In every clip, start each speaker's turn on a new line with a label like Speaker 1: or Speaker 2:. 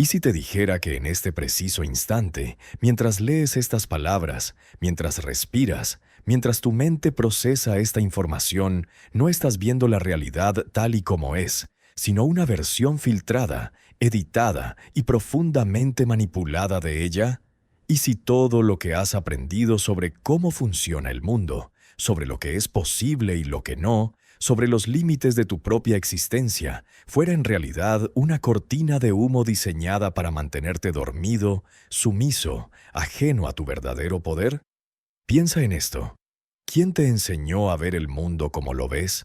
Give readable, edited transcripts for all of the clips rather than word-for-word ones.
Speaker 1: ¿Y si te dijera que en este preciso instante, mientras lees estas palabras, mientras respiras, mientras tu mente procesa esta información, no estás viendo la realidad tal y como es, sino una versión filtrada, editada y profundamente manipulada de ella? ¿Y si todo lo que has aprendido sobre cómo funciona el mundo, sobre lo que es posible y lo que no, sobre los límites de tu propia existencia, fuera en realidad una cortina de humo diseñada para mantenerte dormido, sumiso, ajeno a tu verdadero poder? Piensa en esto. ¿Quién te enseñó a ver el mundo como lo ves?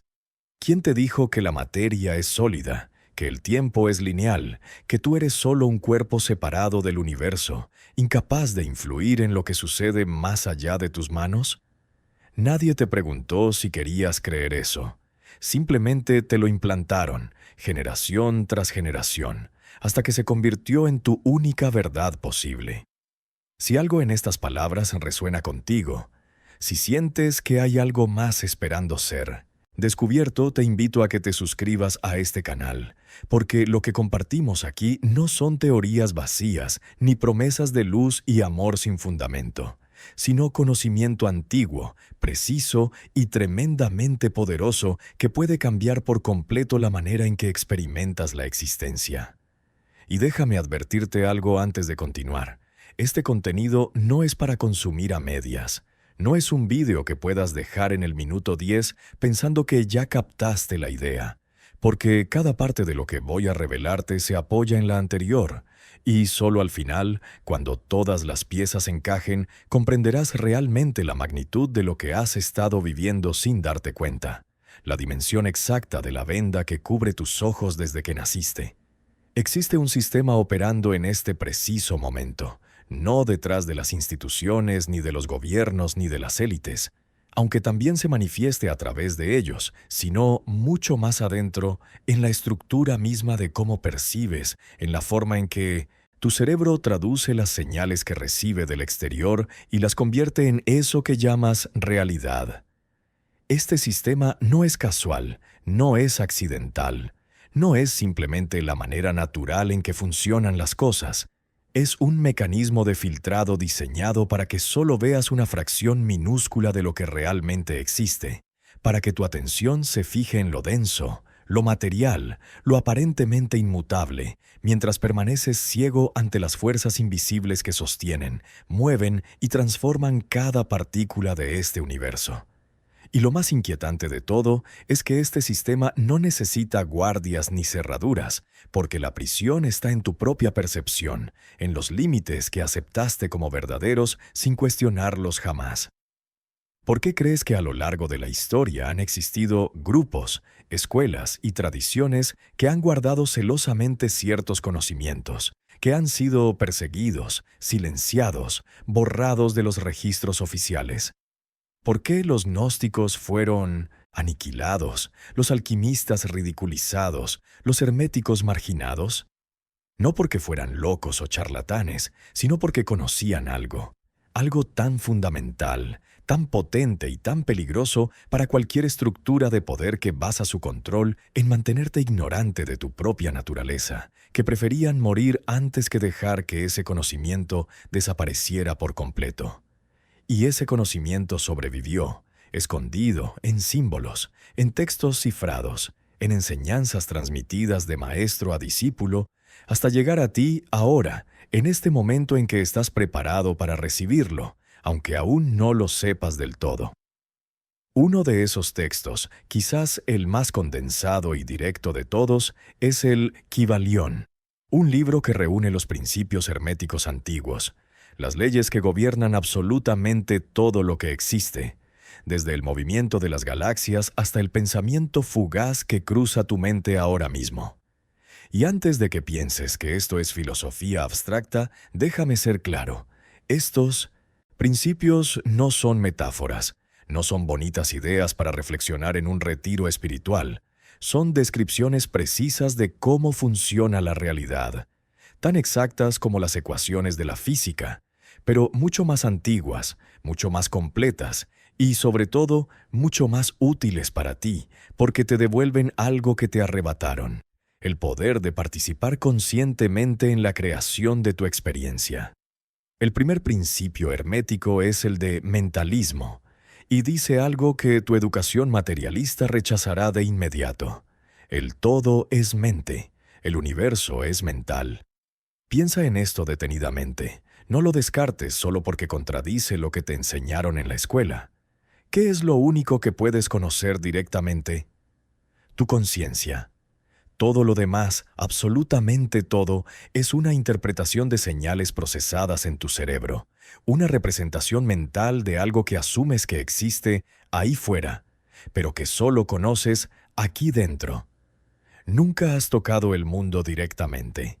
Speaker 1: ¿Quién te dijo que la materia es sólida, que el tiempo es lineal, que tú eres solo un cuerpo separado del universo, incapaz de influir en lo que sucede más allá de tus manos? Nadie te preguntó si querías creer eso. Simplemente te lo implantaron, generación tras generación, hasta que se convirtió en tu única verdad posible. Si algo en estas palabras resuena contigo, si sientes que hay algo más esperando ser descubierto, te invito a que te suscribas a este canal, porque lo que compartimos aquí no son teorías vacías ni promesas de luz y amor sin fundamento, sino conocimiento antiguo, preciso y tremendamente poderoso que puede cambiar por completo la manera en que experimentas la existencia. Y déjame advertirte algo antes de continuar. Este contenido no es para consumir a medias. No es un vídeo que puedas dejar en el minuto 10 pensando que ya captaste la idea, porque cada parte de lo que voy a revelarte se apoya en la anterior, y solo al final, cuando todas las piezas encajen, comprenderás realmente la magnitud de lo que has estado viviendo sin darte cuenta, la dimensión exacta de la venda que cubre tus ojos desde que naciste. Existe un sistema operando en este preciso momento, no detrás de las instituciones, ni de los gobiernos, ni de las élites, aunque también se manifieste a través de ellos, sino mucho más adentro, en la estructura misma de cómo percibes, en la forma en que tu cerebro traduce las señales que recibe del exterior y las convierte en eso que llamas realidad. Este sistema no es casual, no es accidental, no es simplemente la manera natural en que funcionan las cosas. Es un mecanismo de filtrado diseñado para que solo veas una fracción minúscula de lo que realmente existe, para que tu atención se fije en lo denso, lo material, lo aparentemente inmutable, mientras permaneces ciego ante las fuerzas invisibles que sostienen, mueven y transforman cada partícula de este universo. Y lo más inquietante de todo es que este sistema no necesita guardias ni cerraduras, porque la prisión está en tu propia percepción, en los límites que aceptaste como verdaderos sin cuestionarlos jamás. ¿Por qué crees que a lo largo de la historia han existido grupos, escuelas y tradiciones que han guardado celosamente ciertos conocimientos, que han sido perseguidos, silenciados, borrados de los registros oficiales? ¿Por qué los gnósticos fueron aniquilados, los alquimistas ridiculizados, los herméticos marginados? No porque fueran locos o charlatanes, sino porque conocían algo tan fundamental, tan potente y tan peligroso para cualquier estructura de poder que basa su control en mantenerte ignorante de tu propia naturaleza, que preferían morir antes que dejar que ese conocimiento desapareciera por completo. Y ese conocimiento sobrevivió, escondido en símbolos, en textos cifrados, en enseñanzas transmitidas de maestro a discípulo, hasta llegar a ti ahora, en este momento en que estás preparado para recibirlo, aunque aún no lo sepas del todo. Uno de esos textos, quizás el más condensado y directo de todos, es el Kybalión, un libro que reúne los principios herméticos antiguos, las leyes que gobiernan absolutamente todo lo que existe, desde el movimiento de las galaxias hasta el pensamiento fugaz que cruza tu mente ahora mismo. Y antes de que pienses que esto es filosofía abstracta, déjame ser claro. Estos principios no son metáforas, no son bonitas ideas para reflexionar en un retiro espiritual. Son descripciones precisas de cómo funciona la realidad, tan exactas como las ecuaciones de la física, pero mucho más antiguas, mucho más completas y, sobre todo, mucho más útiles para ti, porque te devuelven algo que te arrebataron. el poder de participar conscientemente en la creación de tu experiencia. El primer principio hermético es el de mentalismo, y dice algo que tu educación materialista rechazará de inmediato. El todo es mente, el universo es mental. Piensa en esto detenidamente. No lo descartes solo porque contradice lo que te enseñaron en la escuela. ¿Qué es lo único que puedes conocer directamente? Tu conciencia. Todo lo demás, absolutamente todo, es una interpretación de señales procesadas en tu cerebro, una representación mental de algo que asumes que existe ahí fuera, pero que solo conoces aquí dentro. Nunca has tocado el mundo directamente.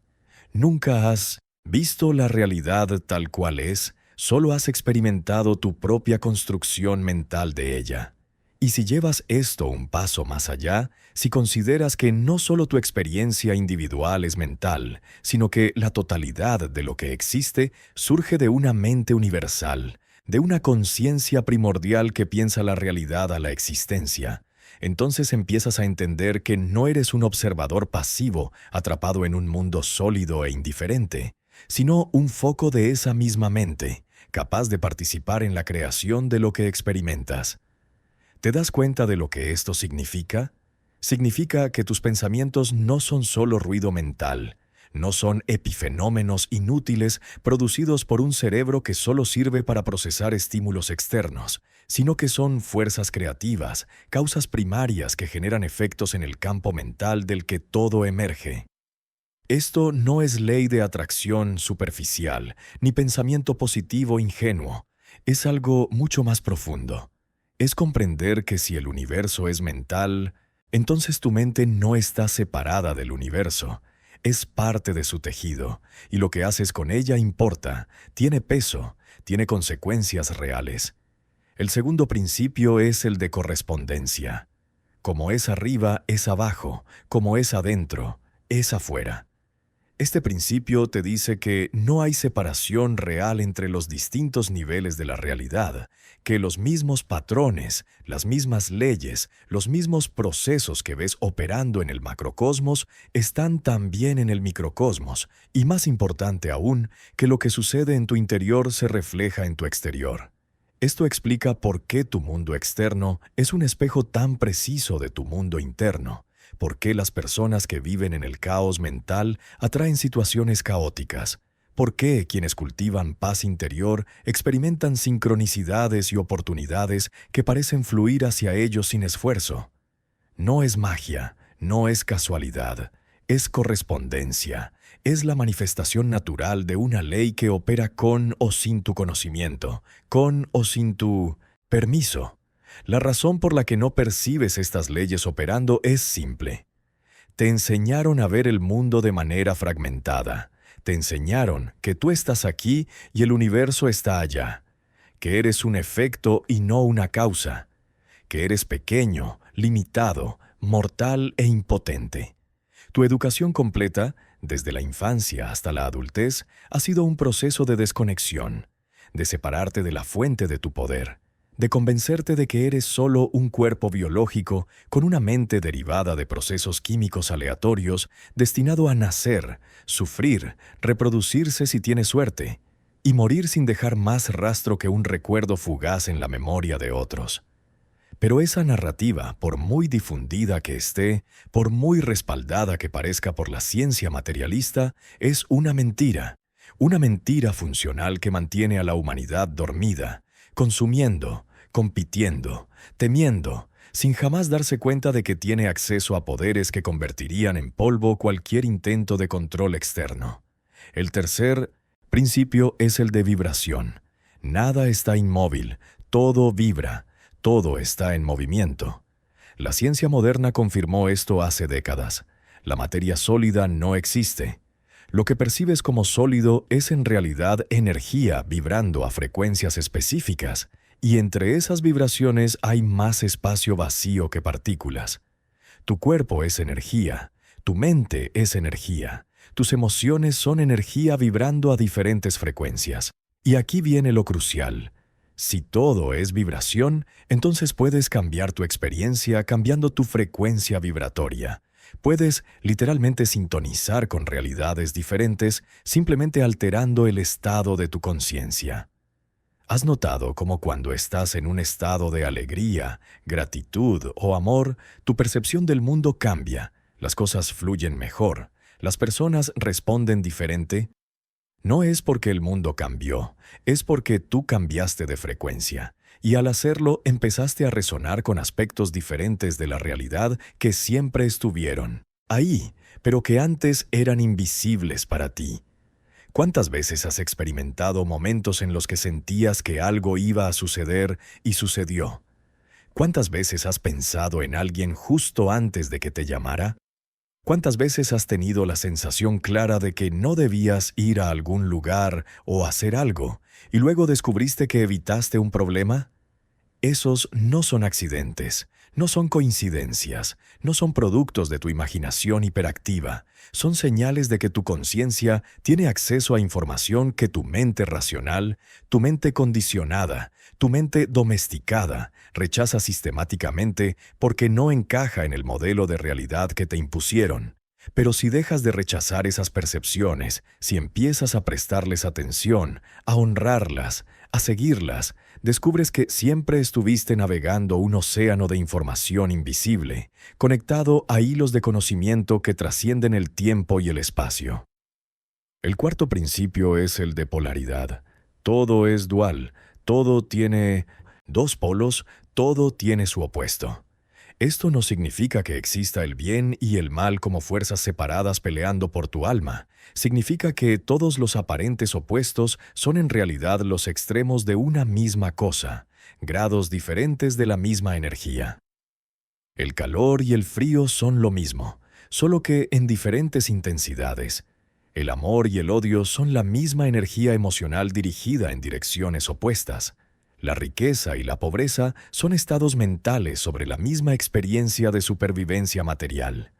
Speaker 1: Nunca has visto la realidad tal cual es, solo has experimentado tu propia construcción mental de ella. Y si llevas esto un paso más allá, si consideras que no solo tu experiencia individual es mental, sino que la totalidad de lo que existe surge de una mente universal, de una conciencia primordial que piensa la realidad a la existencia, entonces empiezas a entender que no eres un observador pasivo atrapado en un mundo sólido e indiferente, sino un foco de esa misma mente, capaz de participar en la creación de lo que experimentas. ¿Te das cuenta de lo que esto significa? Significa que tus pensamientos no son solo ruido mental, no son epifenómenos inútiles producidos por un cerebro que solo sirve para procesar estímulos externos, sino que son fuerzas creativas, causas primarias que generan efectos en el campo mental del que todo emerge. Esto no es ley de atracción superficial, ni pensamiento positivo ingenuo, es algo mucho más profundo. Es comprender que si el universo es mental, entonces tu mente no está separada del universo, es parte de su tejido, y lo que haces con ella importa, tiene peso, tiene consecuencias reales. El segundo principio es el de correspondencia. Como es arriba, es abajo, como es adentro, es afuera. Este principio te dice que no hay separación real entre los distintos niveles de la realidad, que los mismos patrones, las mismas leyes, los mismos procesos que ves operando en el macrocosmos están también en el microcosmos, y más importante aún, que lo que sucede en tu interior se refleja en tu exterior. Esto explica por qué tu mundo externo es un espejo tan preciso de tu mundo interno. ¿Por qué las personas que viven en el caos mental atraen situaciones caóticas? ¿Por qué quienes cultivan paz interior experimentan sincronicidades y oportunidades que parecen fluir hacia ellos sin esfuerzo? No es magia, no es casualidad, es correspondencia, es la manifestación natural de una ley que opera con o sin tu conocimiento, con o sin tu permiso. La razón por la que no percibes estas leyes operando es simple. Te enseñaron a ver el mundo de manera fragmentada. Te enseñaron que tú estás aquí y el universo está allá, que eres un efecto y no una causa, que eres pequeño, limitado, mortal e impotente. Tu educación completa, desde la infancia hasta la adultez, ha sido un proceso de desconexión, de separarte de la fuente de tu poder, de convencerte de que eres solo un cuerpo biológico con una mente derivada de procesos químicos aleatorios destinado a nacer, sufrir, reproducirse si tienes suerte, y morir sin dejar más rastro que un recuerdo fugaz en la memoria de otros. Pero esa narrativa, por muy difundida que esté, por muy respaldada que parezca por la ciencia materialista, es una mentira funcional que mantiene a la humanidad dormida, consumiendo, compitiendo, temiendo, sin jamás darse cuenta de que tiene acceso a poderes que convertirían en polvo cualquier intento de control externo. El tercer principio es el de vibración. Nada está inmóvil, todo vibra, todo está en movimiento. La ciencia moderna confirmó esto hace décadas. La materia sólida no existe. Lo que percibes como sólido es en realidad energía vibrando a frecuencias específicas, y entre esas vibraciones hay más espacio vacío que partículas. Tu cuerpo es energía, tu mente es energía, tus emociones son energía vibrando a diferentes frecuencias. Y aquí viene lo crucial. Si todo es vibración, entonces puedes cambiar tu experiencia cambiando tu frecuencia vibratoria. Puedes literalmente sintonizar con realidades diferentes simplemente alterando el estado de tu conciencia. ¿Has notado cómo cuando estás en un estado de alegría, gratitud o amor, tu percepción del mundo cambia, las cosas fluyen mejor, las personas responden diferente? No es porque el mundo cambió, es porque tú cambiaste de frecuencia, y al hacerlo empezaste a resonar con aspectos diferentes de la realidad que siempre estuvieron ahí, pero que antes eran invisibles para ti. ¿Cuántas veces has experimentado momentos en los que sentías que algo iba a suceder y sucedió? ¿Cuántas veces has pensado en alguien justo antes de que te llamara? ¿Cuántas veces has tenido la sensación clara de que no debías ir a algún lugar o hacer algo, y luego descubriste que evitaste un problema? Esos no son accidentes, no son coincidencias, no son productos de tu imaginación hiperactiva, son señales de que tu conciencia tiene acceso a información que tu mente racional, tu mente condicionada, tu mente domesticada, rechaza sistemáticamente porque no encaja en el modelo de realidad que te impusieron. Pero si dejas de rechazar esas percepciones, si empiezas a prestarles atención, a honrarlas, a seguirlas, descubres que siempre estuviste navegando un océano de información invisible, conectado a hilos de conocimiento que trascienden el tiempo y el espacio. El cuarto principio es el de polaridad. Todo es dual, todo tiene dos polos, todo tiene su opuesto. Esto no significa que exista el bien y el mal como fuerzas separadas peleando por tu alma. Significa que todos los aparentes opuestos son en realidad los extremos de una misma cosa, grados diferentes de la misma energía. El calor y el frío son lo mismo, solo que en diferentes intensidades. El amor y el odio son la misma energía emocional dirigida en direcciones opuestas. La riqueza y la pobreza son estados mentales sobre la misma experiencia de supervivencia material.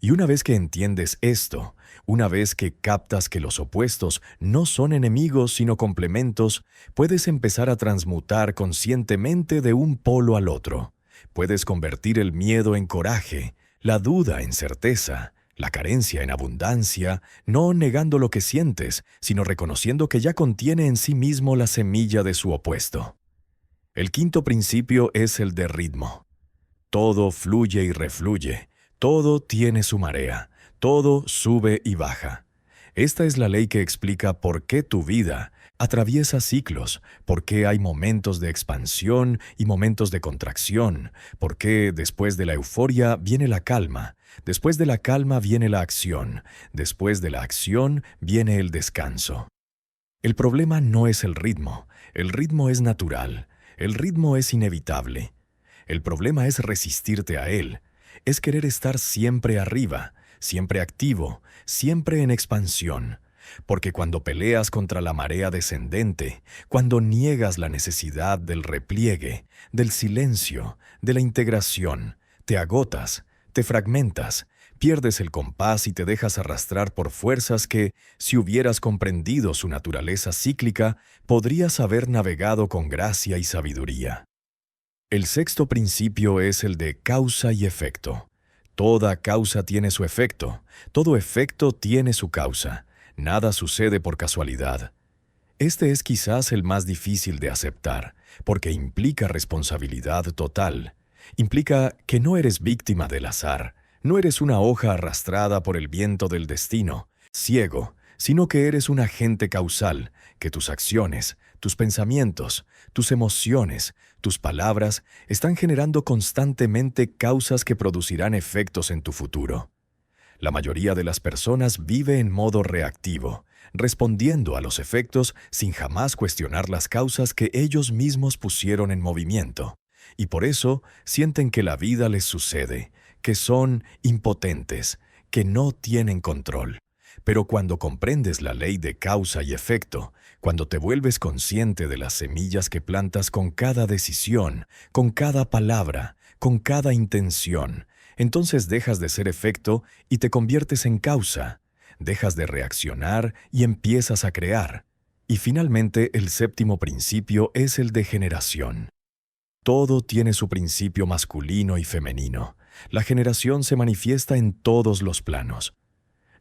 Speaker 1: Y una vez que entiendes esto, una vez que captas que los opuestos no son enemigos sino complementos, puedes empezar a transmutar conscientemente de un polo al otro. Puedes convertir el miedo en coraje, la duda en certeza, la carencia en abundancia, no negando lo que sientes, sino reconociendo que ya contiene en sí mismo la semilla de su opuesto. El quinto principio es el de ritmo. Todo fluye y refluye, todo tiene su marea, todo sube y baja. Esta es la ley que explica por qué tu vida atraviesa ciclos, por qué hay momentos de expansión y momentos de contracción, por qué después de la euforia viene la calma, después de la calma viene la acción, después de la acción viene el descanso. El problema no es el ritmo es natural. El ritmo es inevitable. El problema es resistirte a él. Es querer estar siempre arriba, siempre activo, siempre en expansión. Porque cuando peleas contra la marea descendente, cuando niegas la necesidad del repliegue, del silencio, de la integración, te agotas, te fragmentas, pierdes el compás y te dejas arrastrar por fuerzas que, si hubieras comprendido su naturaleza cíclica, podrías haber navegado con gracia y sabiduría. El sexto principio es el de causa y efecto. Toda causa tiene su efecto, todo efecto tiene su causa. Nada sucede por casualidad. Este es quizás el más difícil de aceptar, porque implica responsabilidad total. Implica que no eres víctima del azar, no eres una hoja arrastrada por el viento del destino, ciego, sino que eres un agente causal, que tus acciones, tus pensamientos, tus emociones, tus palabras están generando constantemente causas que producirán efectos en tu futuro. La mayoría de las personas vive en modo reactivo, respondiendo a los efectos sin jamás cuestionar las causas que ellos mismos pusieron en movimiento, y por eso sienten que la vida les sucede, que son impotentes, que no tienen control. Pero cuando comprendes la ley de causa y efecto, cuando te vuelves consciente de las semillas que plantas con cada decisión, con cada palabra, con cada intención, entonces dejas de ser efecto y te conviertes en causa, dejas de reaccionar y empiezas a crear. Y finalmente, el séptimo principio es el de generación. Todo tiene su principio masculino y femenino. La generación se manifiesta en todos los planos.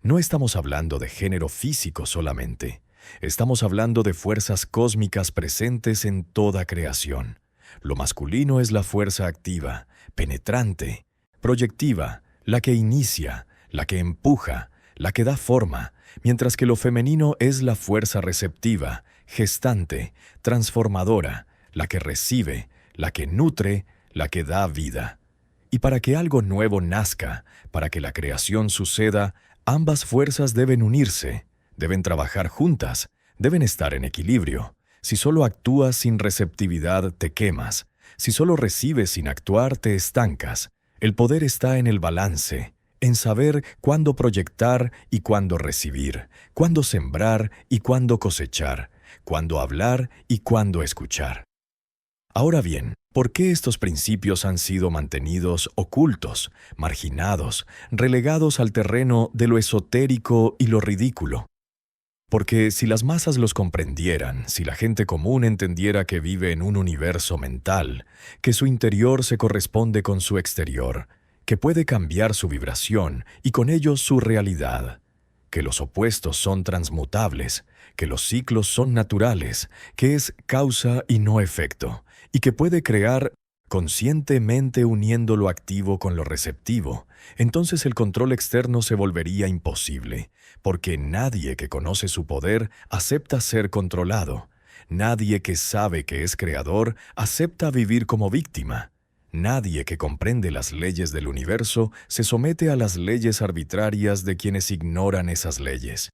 Speaker 1: No estamos hablando de género físico solamente. Estamos hablando de fuerzas cósmicas presentes en toda creación. Lo masculino es la fuerza activa, penetrante, proyectiva, la que inicia, la que empuja, la que da forma, mientras que lo femenino es la fuerza receptiva, gestante, transformadora, la que recibe, la que nutre, la que da vida. Y para que algo nuevo nazca, para que la creación suceda, ambas fuerzas deben unirse, deben trabajar juntas, deben estar en equilibrio. Si solo actúas sin receptividad, te quemas. Si solo recibes sin actuar, te estancas. El poder está en el balance, en saber cuándo proyectar y cuándo recibir, cuándo sembrar y cuándo cosechar, cuándo hablar y cuándo escuchar. Ahora bien, ¿por qué estos principios han sido mantenidos ocultos, marginados, relegados al terreno de lo esotérico y lo ridículo? Porque si las masas los comprendieran, si la gente común entendiera que vive en un universo mental, que su interior se corresponde con su exterior, que puede cambiar su vibración y con ello su realidad, que los opuestos son transmutables, que los ciclos son naturales, que es causa y no efecto, y que puede crear conscientemente uniendo lo activo con lo receptivo, entonces el control externo se volvería imposible, porque nadie que conoce su poder acepta ser controlado. Nadie que sabe que es creador acepta vivir como víctima. Nadie que comprende las leyes del universo se somete a las leyes arbitrarias de quienes ignoran esas leyes.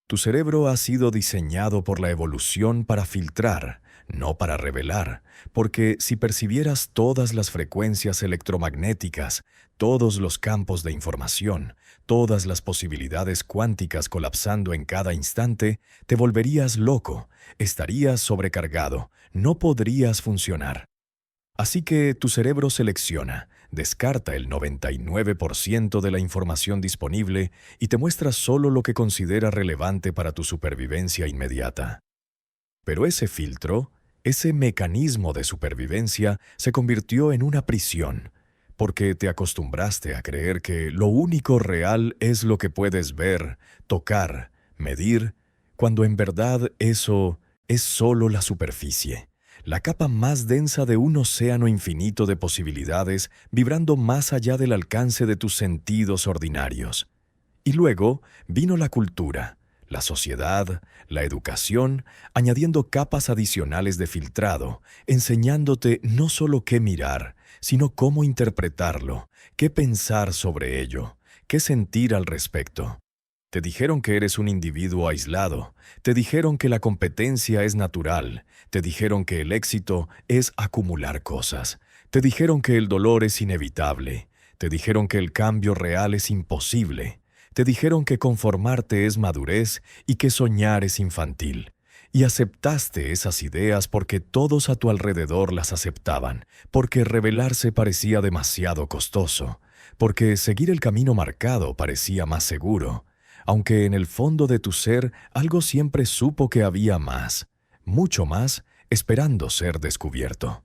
Speaker 1: Tu cerebro ha sido diseñado por la evolución para filtrar, no para revelar, porque si percibieras todas las frecuencias electromagnéticas, todos los campos de información, todas las posibilidades cuánticas colapsando en cada instante, te volverías loco, estarías sobrecargado, no podrías funcionar. Así que tu cerebro selecciona, descarta el 99% de la información disponible y te muestra solo lo que considera relevante para tu supervivencia inmediata. Pero ese filtro, ese mecanismo de supervivencia, se convirtió en una prisión, porque te acostumbraste a creer que lo único real es lo que puedes ver, tocar, medir, cuando en verdad eso es solo la superficie, la capa más densa de un océano infinito de posibilidades vibrando más allá del alcance de tus sentidos ordinarios. Y luego vino la cultura, la sociedad, la educación, añadiendo capas adicionales de filtrado, enseñándote no solo qué mirar, sino cómo interpretarlo, qué pensar sobre ello, qué sentir al respecto. Te dijeron que eres un individuo aislado, te dijeron que la competencia es natural, te dijeron que el éxito es acumular cosas, te dijeron que el dolor es inevitable, te dijeron que el cambio real es imposible, te dijeron que conformarte es madurez y que soñar es infantil. Y aceptaste esas ideas porque todos a tu alrededor las aceptaban, porque rebelarse parecía demasiado costoso, porque seguir el camino marcado parecía más seguro, aunque en el fondo de tu ser algo siempre supo que había más, mucho más, esperando ser descubierto.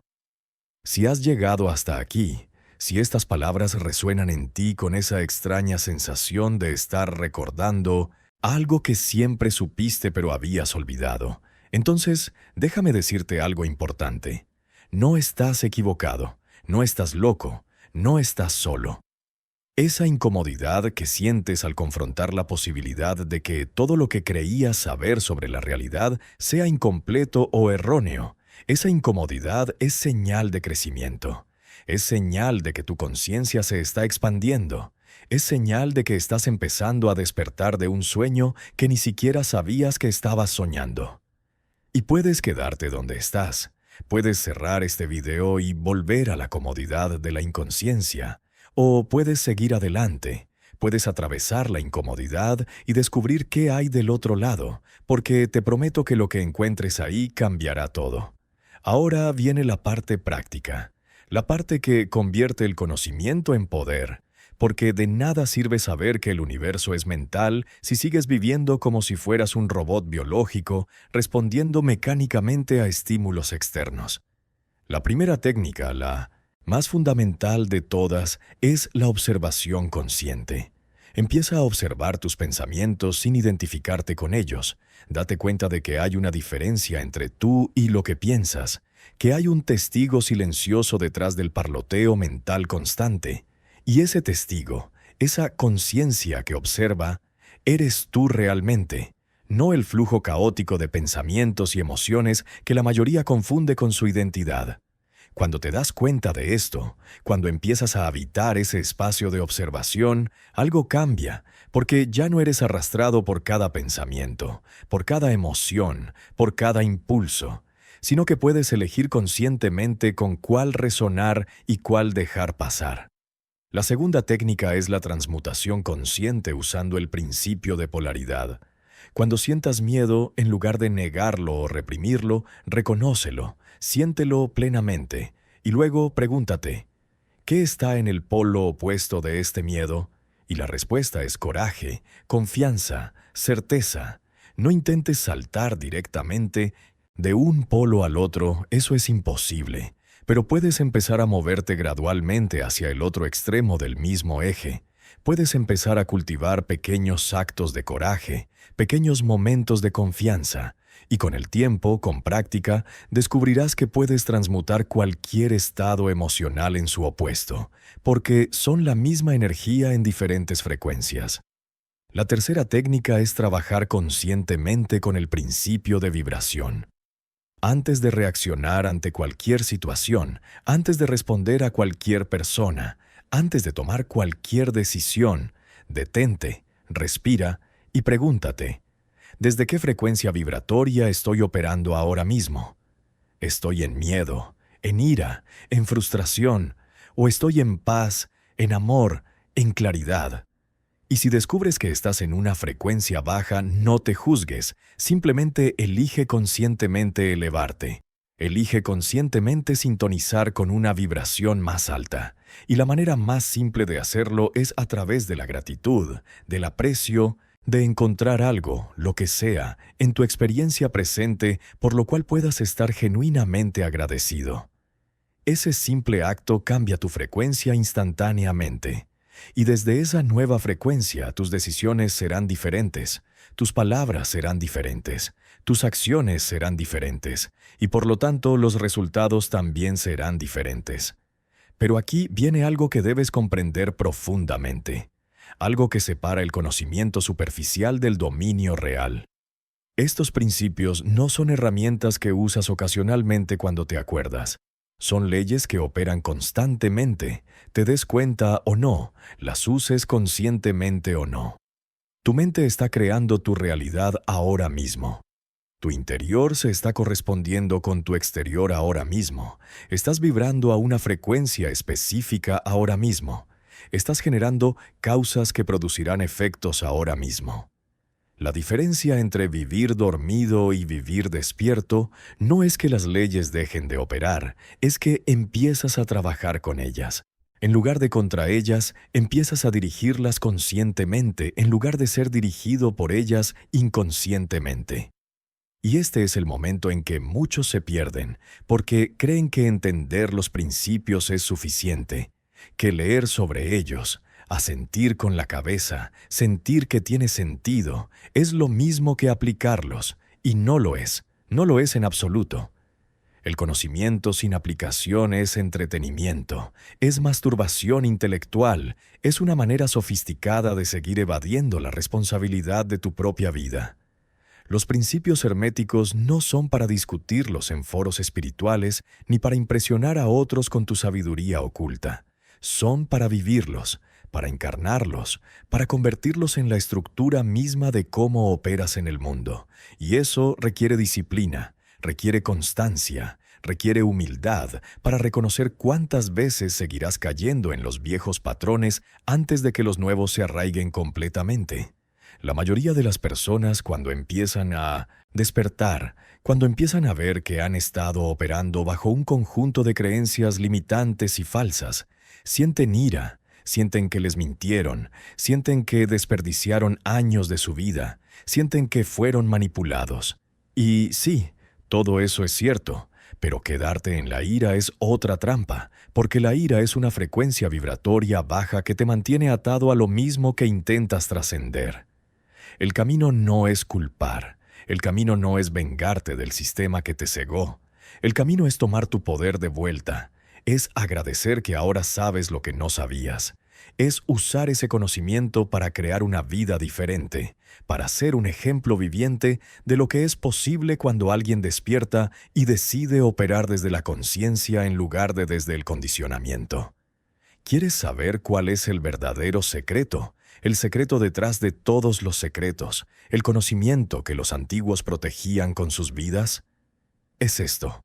Speaker 1: Si has llegado hasta aquí, si estas palabras resuenan en ti con esa extraña sensación de estar recordando algo que siempre supiste pero habías olvidado, entonces déjame decirte algo importante. No estás equivocado, no estás loco, no estás solo. Esa incomodidad que sientes al confrontar la posibilidad de que todo lo que creías saber sobre la realidad sea incompleto o erróneo, esa incomodidad es señal de crecimiento. Es señal de que tu conciencia se está expandiendo. Es señal de que estás empezando a despertar de un sueño que ni siquiera sabías que estabas soñando. Y puedes quedarte donde estás. Puedes cerrar este video y volver a la comodidad de la inconsciencia. O puedes seguir adelante, puedes atravesar la incomodidad y descubrir qué hay del otro lado, porque te prometo que lo que encuentres ahí cambiará todo. Ahora viene la parte práctica, la parte que convierte el conocimiento en poder, porque de nada sirve saber que el universo es mental si sigues viviendo como si fueras un robot biológico respondiendo mecánicamente a estímulos externos. La primera técnica, la más fundamental de todas es la observación consciente. Empieza a observar tus pensamientos sin identificarte con ellos. Date cuenta de que hay una diferencia entre tú y lo que piensas, que hay un testigo silencioso detrás del parloteo mental constante. Y ese testigo, esa conciencia que observa, eres tú realmente, no el flujo caótico de pensamientos y emociones que la mayoría confunde con su identidad. Cuando te das cuenta de esto, cuando empiezas a habitar ese espacio de observación, algo cambia, porque ya no eres arrastrado por cada pensamiento, por cada emoción, por cada impulso, sino que puedes elegir conscientemente con cuál resonar y cuál dejar pasar. La segunda técnica es la transmutación consciente usando el principio de polaridad. Cuando sientas miedo, en lugar de negarlo o reprimirlo, reconócelo, siéntelo plenamente, y luego pregúntate, ¿qué está en el polo opuesto de este miedo? Y la respuesta es coraje, confianza, certeza. No intentes saltar directamente de un polo al otro, eso es imposible, pero puedes empezar a moverte gradualmente hacia el otro extremo del mismo eje. Puedes empezar a cultivar pequeños actos de coraje, pequeños momentos de confianza, y con el tiempo, con práctica, descubrirás que puedes transmutar cualquier estado emocional en su opuesto, porque son la misma energía en diferentes frecuencias. La tercera técnica es trabajar conscientemente con el principio de vibración. Antes de reaccionar ante cualquier situación, antes de responder a cualquier persona, antes de tomar cualquier decisión, detente, respira y pregúntate, ¿desde qué frecuencia vibratoria estoy operando ahora mismo? ¿Estoy en miedo, en ira, en frustración, o estoy en paz, en amor, en claridad? Y si descubres que estás en una frecuencia baja, no te juzgues, simplemente elige conscientemente elevarte. Elige conscientemente sintonizar con una vibración más alta. Y la manera más simple de hacerlo es a través de la gratitud, del aprecio, de encontrar algo, lo que sea, en tu experiencia presente por lo cual puedas estar genuinamente agradecido. Ese simple acto cambia tu frecuencia instantáneamente. Y desde esa nueva frecuencia tus decisiones serán diferentes, tus palabras serán diferentes, tus acciones serán diferentes, y por lo tanto los resultados también serán diferentes. Pero aquí viene algo que debes comprender profundamente, algo que separa el conocimiento superficial del dominio real. Estos principios no son herramientas que usas ocasionalmente cuando te acuerdas. Son leyes que operan constantemente, te des cuenta o no, las uses conscientemente o no. Tu mente está creando tu realidad ahora mismo. Tu interior se está correspondiendo con tu exterior ahora mismo. Estás vibrando a una frecuencia específica ahora mismo. Estás generando causas que producirán efectos ahora mismo. La diferencia entre vivir dormido y vivir despierto no es que las leyes dejen de operar, es que empiezas a trabajar con ellas. En lugar de contra ellas, empiezas a dirigirlas conscientemente en lugar de ser dirigido por ellas inconscientemente. Y este es el momento en que muchos se pierden, porque creen que entender los principios es suficiente, que leer sobre ellos, asentir con la cabeza, sentir que tiene sentido, es lo mismo que aplicarlos, y no lo es en absoluto. El conocimiento sin aplicación es entretenimiento, es masturbación intelectual, es una manera sofisticada de seguir evadiendo la responsabilidad de tu propia vida. Los principios herméticos no son para discutirlos en foros espirituales ni para impresionar a otros con tu sabiduría oculta. Son para vivirlos, para encarnarlos, para convertirlos en la estructura misma de cómo operas en el mundo. Y eso requiere disciplina, requiere constancia, requiere humildad para reconocer cuántas veces seguirás cayendo en los viejos patrones antes de que los nuevos se arraiguen completamente. La mayoría de las personas, cuando empiezan a despertar, cuando empiezan a ver que han estado operando bajo un conjunto de creencias limitantes y falsas, sienten ira, sienten que les mintieron, sienten que desperdiciaron años de su vida, sienten que fueron manipulados. Y sí, todo eso es cierto, Pero quedarte en la ira es otra trampa, porque la ira es una frecuencia vibratoria baja que te mantiene atado a lo mismo que intentas trascender. El camino no es culpar, el camino no es vengarte del sistema que te cegó, el camino es tomar tu poder de vuelta, es agradecer que ahora sabes lo que no sabías, es usar ese conocimiento para crear una vida diferente, para ser un ejemplo viviente de lo que es posible cuando alguien despierta y decide operar desde la conciencia en lugar de desde el condicionamiento. ¿Quieres saber cuál es el verdadero secreto? El secreto detrás de todos los secretos, el conocimiento que los antiguos protegían con sus vidas. Es esto.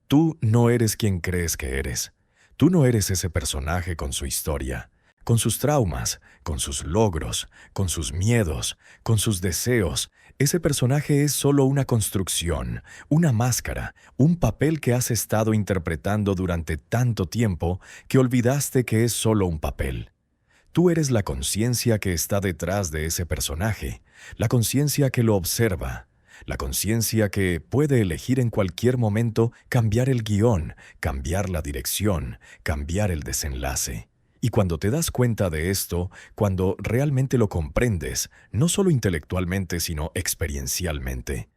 Speaker 1: Tú no eres quien crees que eres. Tú no eres ese personaje con su historia, con sus traumas, con sus logros, con sus miedos, con sus deseos. Ese personaje es solo una construcción, una máscara, un papel que has estado interpretando durante tanto tiempo que olvidaste que es solo un papel. Tú eres la conciencia que está detrás de ese personaje, la conciencia que lo observa, la conciencia que puede elegir en cualquier momento cambiar el guión, cambiar la dirección, cambiar el desenlace. Y cuando te das cuenta de esto, cuando realmente lo comprendes, no solo intelectualmente sino experiencialmente,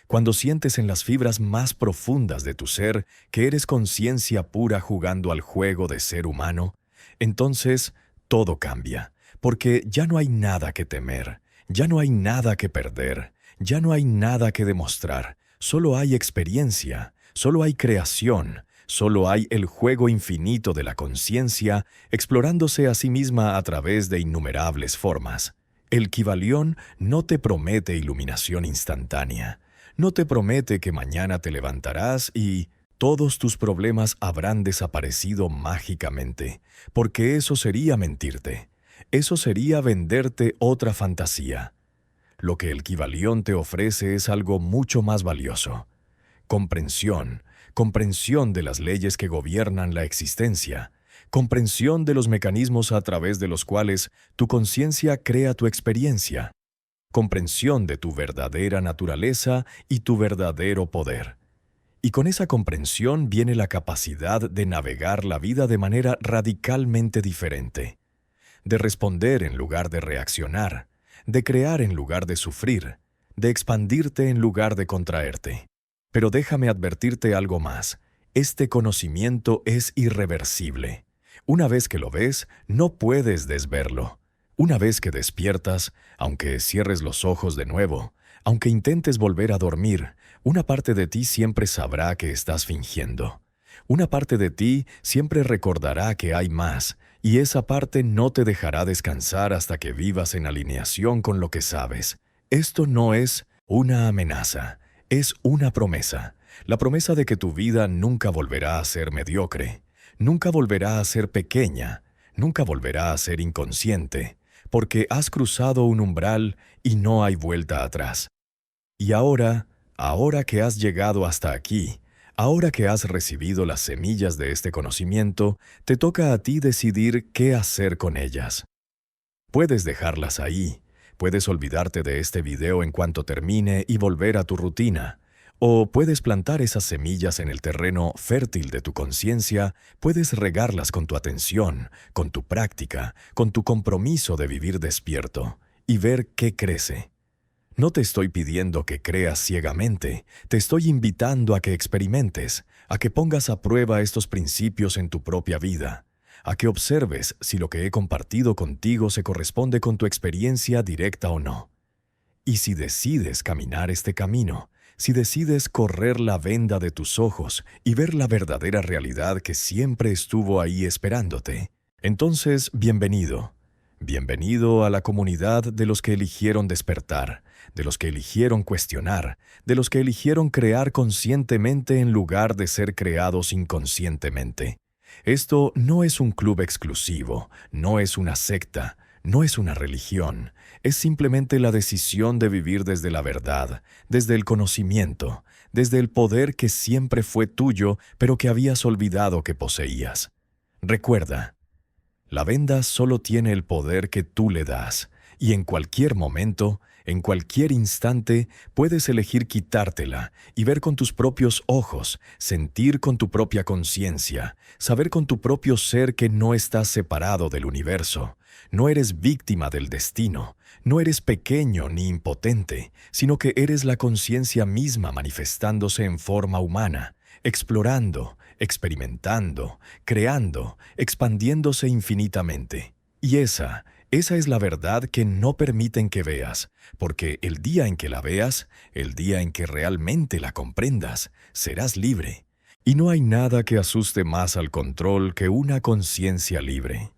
Speaker 1: cuando sientes en las fibras más profundas de tu ser que eres conciencia pura jugando al juego de ser humano, entonces todo cambia, porque ya no hay nada que temer, ya no hay nada que perder, ya no hay nada que demostrar, solo hay experiencia, solo hay creación, solo hay el juego infinito de la conciencia explorándose a sí misma a través de innumerables formas. El Kybalión no te promete iluminación instantánea, no te promete que mañana te levantarás y todos tus problemas habrán desaparecido mágicamente, porque eso sería mentirte, eso sería venderte otra fantasía. Lo que el Kybalión te ofrece es algo mucho más valioso. Comprensión, comprensión de las leyes que gobiernan la existencia, comprensión de los mecanismos a través de los cuales tu conciencia crea tu experiencia, comprensión de tu verdadera naturaleza y tu verdadero poder. Y con esa comprensión viene la capacidad de navegar la vida de manera radicalmente diferente, de responder en lugar de reaccionar, de crear en lugar de sufrir, de expandirte en lugar de contraerte. Pero déjame advertirte algo más. Este conocimiento es irreversible. Una vez que lo ves, no puedes desverlo. Una vez que despiertas, aunque cierres los ojos de nuevo, aunque intentes volver a dormir, una parte de ti siempre sabrá que estás fingiendo. Una parte de ti siempre recordará que hay más, y esa parte no te dejará descansar hasta que vivas en alineación con lo que sabes. Esto no es una amenaza, es una promesa. La promesa de que tu vida nunca volverá a ser mediocre, nunca volverá a ser pequeña, nunca volverá a ser inconsciente, porque has cruzado un umbral y no hay vuelta atrás. Y ahora que has llegado hasta aquí, ahora que has recibido las semillas de este conocimiento, te toca a ti decidir qué hacer con ellas. Puedes dejarlas ahí, puedes olvidarte de este video en cuanto termine y volver a tu rutina, o puedes plantar esas semillas en el terreno fértil de tu conciencia, puedes regarlas con tu atención, con tu práctica, con tu compromiso de vivir despierto, y ver qué crece. No te estoy pidiendo que creas ciegamente, te estoy invitando a que experimentes, a que pongas a prueba estos principios en tu propia vida, a que observes si lo que he compartido contigo se corresponde con tu experiencia directa o no. Y si decides caminar este camino, si decides correr la venda de tus ojos y ver la verdadera realidad que siempre estuvo ahí esperándote, entonces bienvenido. Bienvenido a la comunidad de los que eligieron despertar, de los que eligieron cuestionar, de los que eligieron crear conscientemente en lugar de ser creados inconscientemente. Esto no es un club exclusivo, no es una secta, no es una religión, es simplemente la decisión de vivir desde la verdad, desde el conocimiento, desde el poder que siempre fue tuyo, pero que habías olvidado que poseías. Recuerda, la venda solo tiene el poder que tú le das, y en cualquier momento, En cualquier instante puedes elegir quitártela y ver con tus propios ojos, sentir con tu propia conciencia, saber con tu propio ser que no estás separado del universo. No eres víctima del destino, no eres pequeño ni impotente, sino que eres la conciencia misma manifestándose en forma humana, explorando, experimentando, creando, expandiéndose infinitamente. Y esa es la verdad que no permiten que veas, porque el día en que la veas, el día en que realmente la comprendas, serás libre. Y no hay nada que asuste más al control que una conciencia libre.